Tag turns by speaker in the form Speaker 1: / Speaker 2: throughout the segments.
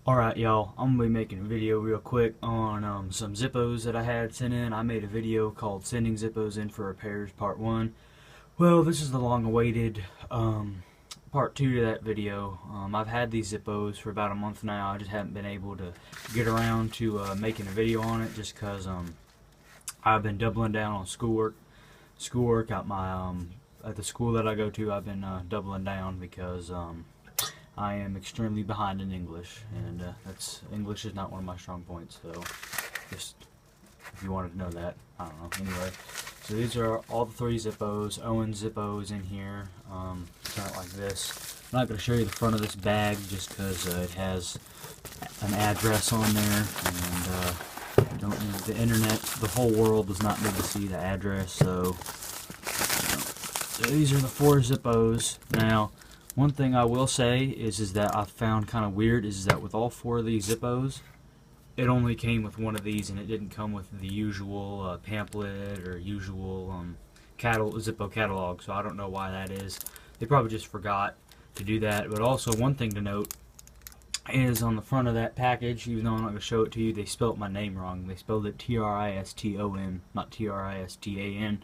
Speaker 1: Alright y'all, I'm going to be making a video real quick on some Zippos that I had sent in. I made a video called Sending Zippos in for Repairs Part 1. Well, this is the long awaited Part 2 to that video. I've had these Zippos for about a month now. I just haven't been able to get around to making a video on it just because I've been doubling down on schoolwork. At my at the school that I go to, I've been doubling down because I am extremely behind in English, and English is not one of my strong points, so just if you wanted to know that, I don't know. Anyway, so these are all the three Zippos. Owen Zippo is in here. Turn it like this. I'm not going to show you the front of this bag just because it has an address on there, and don't need the internet, the whole world does not need to see the address, so these are the four Zippos. Now, one thing I will say is that I found kind of weird is that with all four of these Zippos, it only came with one of these, and it didn't come with the usual pamphlet or usual Zippo catalog. So I don't know why that is. They probably just forgot to do that. But also, one thing to note is on the front of that package, even though I'm not going to show it to you, they spelled my name wrong. They spelled it Triston, not Tristan.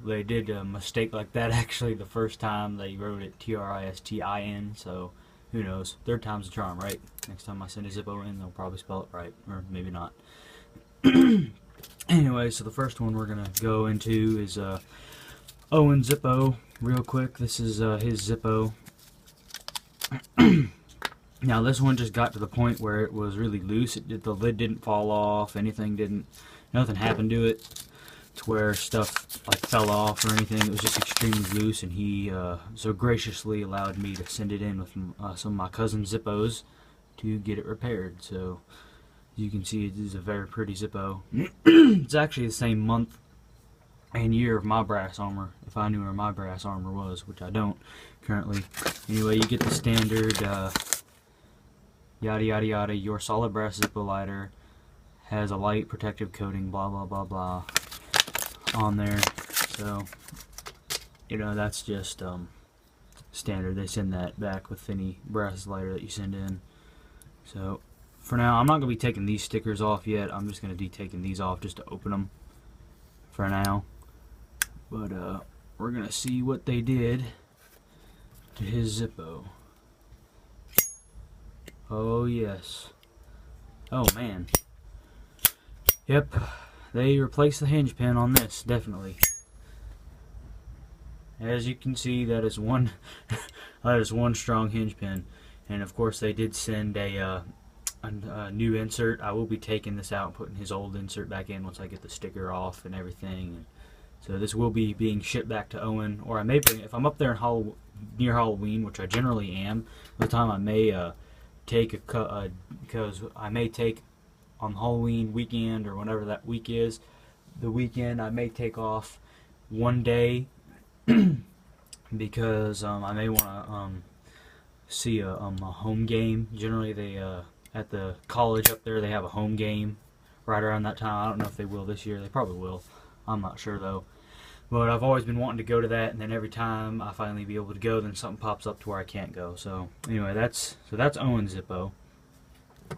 Speaker 1: They did a mistake like that actually the first time. They wrote it Tristin, so who knows, third time's a charm, right? Next time I send a Zippo in, they'll probably spell it right, or maybe not. Anyway, so the first one we're gonna go into is Owen Zippo. Real quick, this is his Zippo. Now this one just got to the point where it was really loose. The lid didn't fall off, nothing happened to it to where stuff like fell off or anything. It was just extremely loose, and he so graciously allowed me to send it in with some of my cousin's Zippos to get it repaired. So you can see it is a very pretty Zippo. It's actually the same month and year of my brass armor, if I knew where my brass armor was, which I don't currently. Anyway, you get the standard yada yada yada. Your solid brass Zippo lighter has a light protective coating, blah blah blah blah, on there. So you know, that's just standard. They send that back with any brass lighter that you send in. So for now, I'm not going to be taking these stickers off yet. I'm just going to be taking these off just to open them for now. But we're going to see what they did to his Zippo. Oh yes. Oh man. Yep. They replaced the hinge pin on this, definitely. As you can see, that is one that is one strong hinge pin. And of course they did send a new insert. I will be taking this out and putting his old insert back in once I get the sticker off and everything. And so this will be being shipped back to Owen, or I may bring it if I'm up there in near Halloween, which I generally am. The time I may take because I may take on Halloween weekend or whenever that week is, the weekend I may take off one day because I may want to see a home game. Generally they at the college up there, they have a home game right around that time. I don't know if they will this year. They probably will. I'm not sure though. But I've always been wanting to go to that, and then every time I finally be able to go, then something pops up to where I can't go. So anyway, that's Owen Zippo.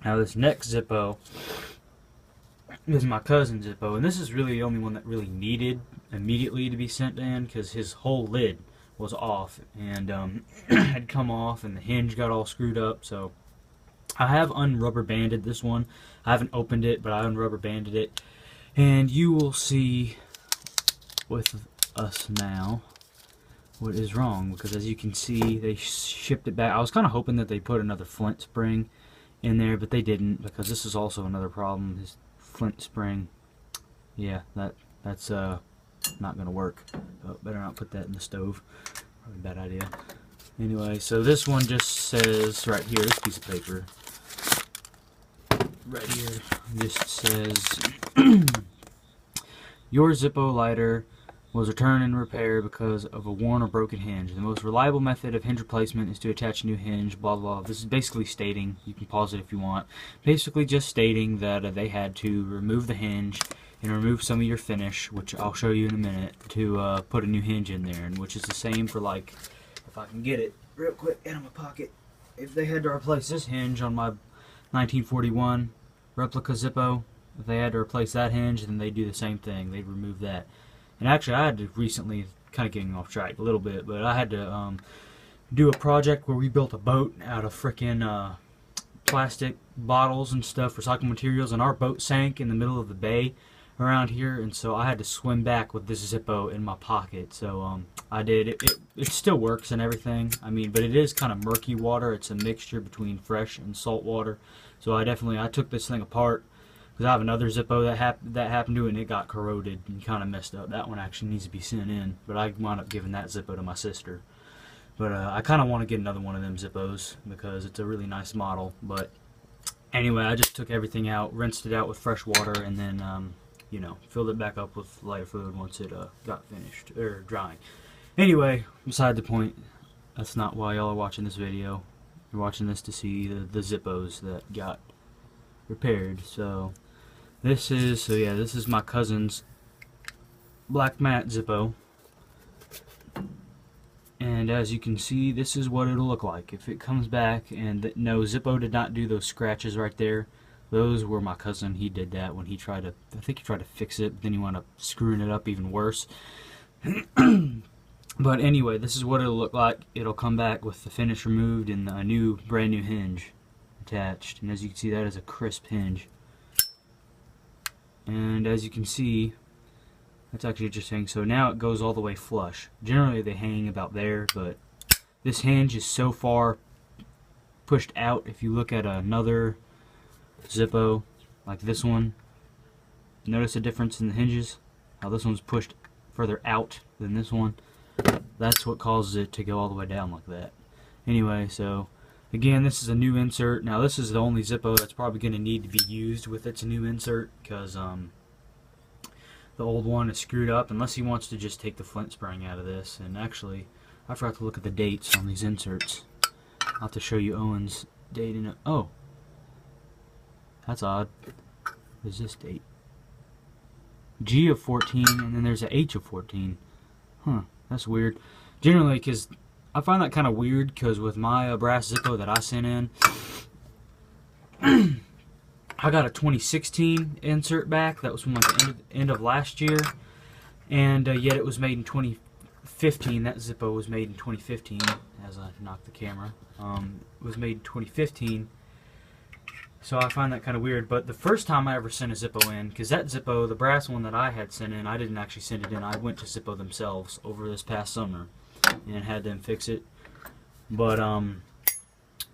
Speaker 1: Now this next Zippo is my cousin Zippo, and this is really the only one that really needed immediately to be sent in because his whole lid was off and had come off, and the hinge got all screwed up. So I have unrubber banded this one. I haven't opened it, but I unrubber banded it, and you will see with us now what is wrong, because as you can see, they shipped it back. I was kind of hoping that they put another flint spring in there, but they didn't, because this is also another problem. This flint spring, yeah, that's not gonna work. Oh, better not put that in the stove. Probably a bad idea. Anyway, so this one just says right here, this piece of paper right here just says your Zippo lighter was returned and repaired because of a worn or broken hinge. The most reliable method of hinge replacement is to attach a new hinge, blah blah. This is basically stating, you can pause it if you want, basically just stating that they had to remove the hinge and remove some of your finish, which I'll show you in a minute, to put a new hinge in there, and which is the same for, like, if I can get it real quick out of my pocket, if they had to replace this hinge on my 1941 Replica Zippo, if they had to replace that hinge, then they'd do the same thing. They'd remove that. And actually, I had to recently, kind of getting off track a little bit, but I had to do a project where we built a boat out of frickin' plastic bottles and stuff, recycled materials, and our boat sank in the middle of the bay around here, and so I had to swim back with this Zippo in my pocket. So I did. It still works and everything. I mean, but it is kind of murky water. It's a mixture between fresh and salt water. So I took this thing apart because I have another Zippo that happened to it, and it got corroded and kind of messed up. That one actually needs to be sent in, but I wound up giving that Zippo to my sister. But I kind of want to get another one of them Zippos because it's a really nice model. But anyway, I just took everything out, rinsed it out with fresh water, and then you know, filled it back up with lighter fluid once it got finished, or drying. Anyway, beside the point, that's not why y'all are watching this video. You're watching this to see the Zippos that got repaired. So this is my cousin's black matte Zippo. And as you can see, this is what it'll look like if it comes back. And no, Zippo did not do those scratches right there. Those were my cousin. He did that when he tried to, I think he tried to fix it, but then he wound up screwing it up even worse. But anyway, this is what it'll look like. It'll come back with the finish removed and a brand new hinge attached. And as you can see, that is a crisp hinge. And as you can see, that's actually interesting. So now it goes all the way flush. Generally they hang about there, but this hinge is so far pushed out. If you look at another Zippo like this one, notice a difference in the hinges, how this one's pushed further out than this one. That's what causes it to go all the way down like that. Anyway, so again, this is a new insert. Now this is the only Zippo that's probably going to need to be used with its new insert, because the old one is screwed up, unless he wants to just take the flint spring out of this. And actually, I forgot to look at the dates on these inserts. I'll have to show you Owen's date in it. Oh, that's odd. What is this date? G of 14, and then there's a H of 14. Huh, that's weird. Generally, because I find that kind of weird, because with my brass Zippo that I sent in, I got a 2016 insert back. That was from like the end of last year, and yet it was made in 2015. That Zippo was made in 2015. As I knocked the camera, it was made in 2015. So I find that kind of weird. But the first time I ever sent a Zippo in, because that Zippo, the brass one that I had sent in, I didn't actually send it in. I went to Zippo themselves over this past summer and had them fix it. But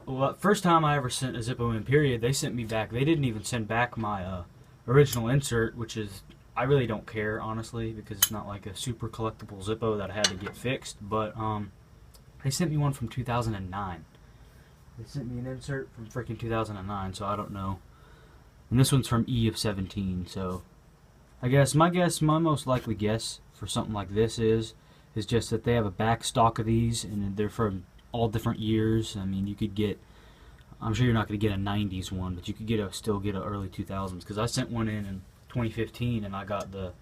Speaker 1: well, first time I ever sent a Zippo in, period, they sent me back. They didn't even send back my original insert, which is, I really don't care, honestly, because it's not like a super collectible Zippo that I had to get fixed. But they sent me one from 2009. They sent me an insert from freaking 2009, so I don't know. And this one's from E of 17, so I guess my most likely guess for something like this is just that they have a back stock of these, and they're from all different years. I mean, you could get, I'm sure you're not going to get a 90s one, but you could still get an early 2000s, because I sent one in 2015, and I got a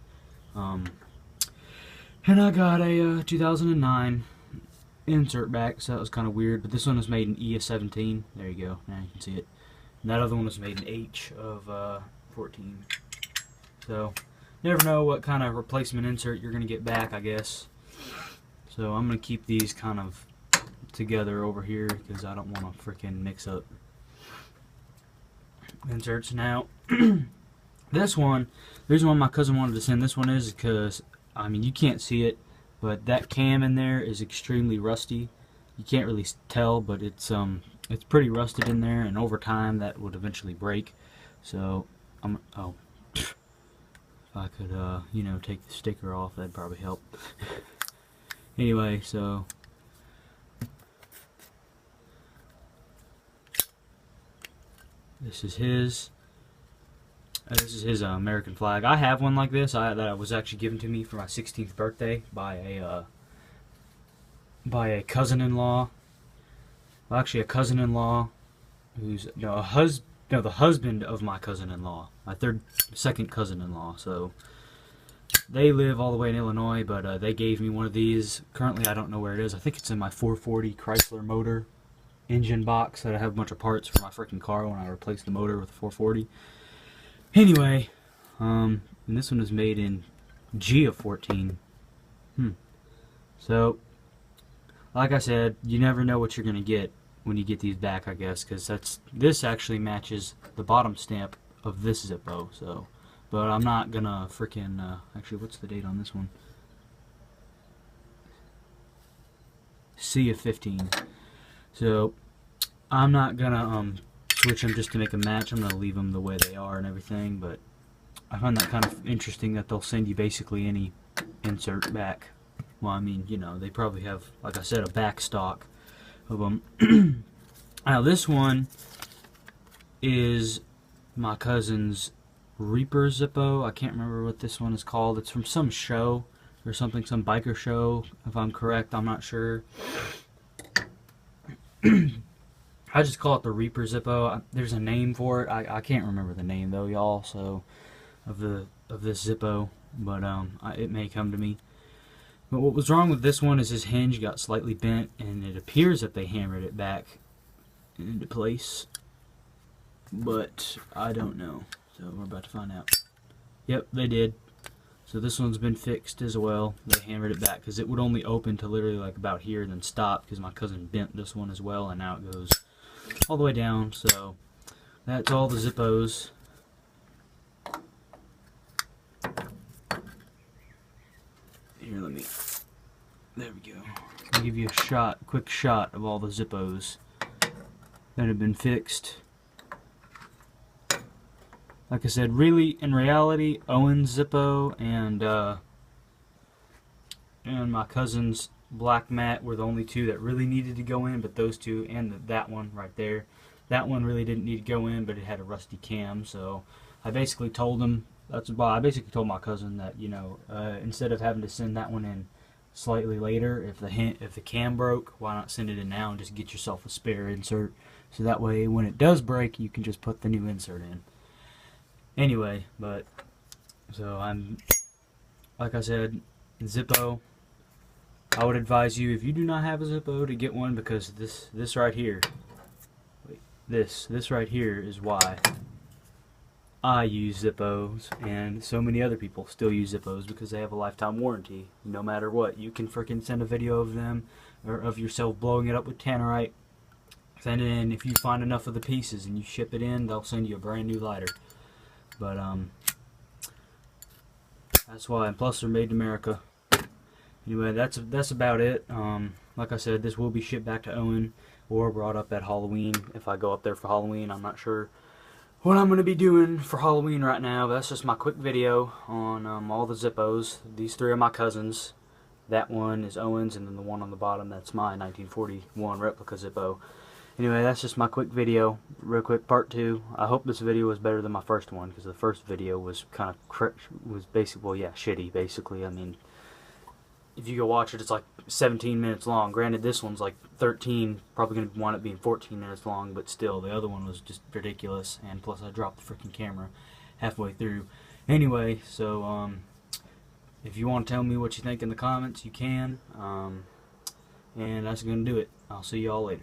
Speaker 1: 2009 insert back, so that was kind of weird. But this one was made in E of 17. There you go. Now you can see it. And that other one was made in H of 14. So you never know what kind of replacement insert you're going to get back, I guess. So I'm going to keep these kind of together over here, because I don't want to freaking mix up inserts. Now this one, the reason why my cousin wanted to send this one is because, I mean, you can't see it, but that cam in there is extremely rusty. You can't really tell, but it's pretty rusted in there, and over time that would eventually break. So if I could you know, take the sticker off, that'd probably help. Anyway, so this is his. This is his American flag. I have one like this that was actually given to me for my 16th birthday by a cousin-in-law. Well, actually, a cousin-in-law who's the husband of my cousin-in-law, my second cousin-in-law. So they live all the way in Illinois, but they gave me one of these. Currently, I don't know where it is. I think it's in my 440 Chrysler motor. engine box that I have a bunch of parts for my freaking car when I replaced the motor with the 440. Anyway, and this one is made in G of 14. So, like I said, you never know what you're gonna get when you get these back, I guess, because this actually matches the bottom stamp of this Zippo. So, but I'm not gonna freaking actually, what's the date on this one? C of 15. So I'm not gonna switch them just to make a match. I'm gonna leave them the way they are and everything. But I find that kind of interesting that they'll send you basically any insert back. Well, I mean, you know, they probably have, like I said, a back stock of them. Now this one is my cousin's Reaper Zippo. I can't remember what this one is called. It's from some show or something, some biker show, if I'm correct. I'm not sure. I just call it the Reaper Zippo. There's a name for it. I can't remember the name though, y'all. So of this Zippo, but it may come to me. But what was wrong with this one is his hinge got slightly bent, and it appears that they hammered it back into place, but I don't know. So we're about to find out. Yep, they did. So this one's been fixed as well. They hammered it back because it would only open to literally like about here and then stop, because my cousin bent this one as well, and now it goes all the way down. So that's all the Zippos. Here, there we go. I'll give you a quick shot of all the Zippos that have been fixed. Like I said, really, in reality, Owen Zippo and my cousin's black mat were the only two that really needed to go in, but those two and that one right there, that one really didn't need to go in, but it had a rusty cam. So I basically told him, I basically told my cousin that, you know, instead of having to send that one in slightly later, if the cam broke, why not send it in now and just get yourself a spare insert, so that way when it does break, you can just put the new insert in. Anyway, but so like I said, Zippo, I would advise you, if you do not have a Zippo, to get one, because this right here, this right here is why I use Zippos, and so many other people still use Zippos, because they have a lifetime warranty. No matter what, you can freaking send a video of them, or of yourself blowing it up with tannerite, send it in. If you find enough of the pieces and you ship it in, they'll send you a brand new lighter. But that's why, and plus they're made in America. Anyway, that's about it. Like I said, this will be shipped back to Owen or brought up at Halloween if I go up there for Halloween. I'm not sure what I'm going to be doing for Halloween right now, but that's just my quick video on all the Zippos. These three are my cousins. That one is Owen's, and then the one on the bottom, that's my 1941 Replica Zippo. Anyway, that's just my quick video, real quick, part 2. I hope this video was better than my first one, because the first video was kind of, basically, well, yeah, shitty, basically. I mean, if you go watch it, it's like 17 minutes long. Granted, this one's like 13, probably going to wind up being 14 minutes long, but still, the other one was just ridiculous, and plus I dropped the freaking camera halfway through. Anyway, so, if you want to tell me what you think in the comments, you can, and that's going to do it. I'll see you all later.